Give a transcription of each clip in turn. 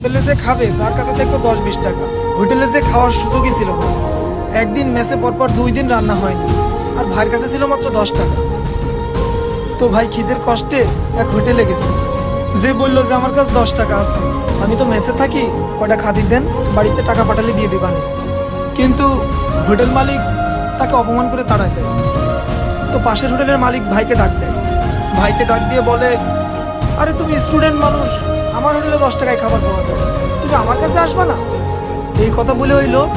হোটেলে যে খাবে তার কাছে দেখতো 10-20 টাকা। হোটেলে যে খাওয়ার সুযোগই ছিল না। একদিন মেসে পরপর 2 দিন রান্না হয়নি, আর ভাইয়ের কাছে ছিল মাত্র 10 টাকা। তো ভাই খিদের কষ্টে এক হোটেলে গেছে, যে বললো যে আমার কাছে 10 টাকা আছে, আমি তো মেসে থাকি, কয়টা খাদির দেন, বাড়িতে টাকা পাঠালে দিয়ে দিবানে। কিন্তু হোটেল মালিক তাকে অপমান করে তাড়ায় দেয়। তো পাশের হোটেলের মালিক ভাইকে ডাক দেয়, ভাইকে ডাক দিয়ে বলে, আরে তুমি স্টুডেন্ট মানুষ, আমার হোটেলে 10 টাকায় খাবার পাওয়া যায়, তুমি আমার কাছে আসবা না? এই কথা বলে ওই লোক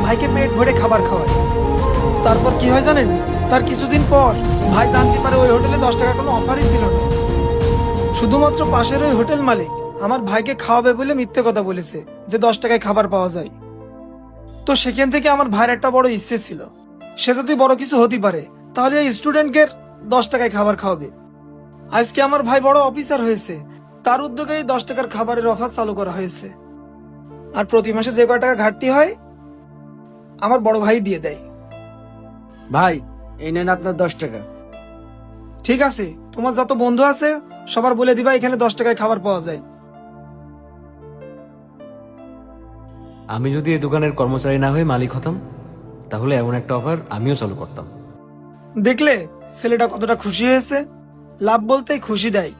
ভাইকে পেট ভরে খাবার খাওয়ায়। তারপর কি হয় জানেন? তার কিছুদিন পর ভাই জানতে পারে ওই হোটেলে 10 টাকা কোনো অফারই ছিল না। শুধুমাত্র পাশের ওই হোটেল মালিক আমার ভাইকে খাওয়াবে বলে মিথ্যে কথা বলেছে যে 10 টাকায় খাবার পাওয়া যায়। তো সেখান থেকে আমার ভাইয়ের একটা বড় ইচ্ছে ছিল, সে যদি বড় কিছু হতে পারে তাহলে এই স্টুডেন্টকে 10 টাকায় খাবার খাওয়াবে। আজকে আমার ভাই বড় অফিসার হয়েছে, তার উদ্যোগেই 10 টাকার খাবারের অফার চালু করা হয়েছে। আর প্রতি মাসে যে কয় টাকা ঘাটতি হয় আমার বড় ভাই দিয়ে দেয়। ভাই এই নেন আপনার 10 টাকা। ঠিক আছে, তোমার যত বন্ধু আছে সবার বলে দিবা এখানে 10 টাকায় খাবার পাওয়া যায়। আমি যদি এই দোকানের কর্মচারী না হয়ে মালিক হতাম, তাহলে এমন একটা অফার আমিও চালু করতাম। দেখলে ছেলেটা কতটা খুশি হয়েছে? লাভ বলতেই খুশি দেয়।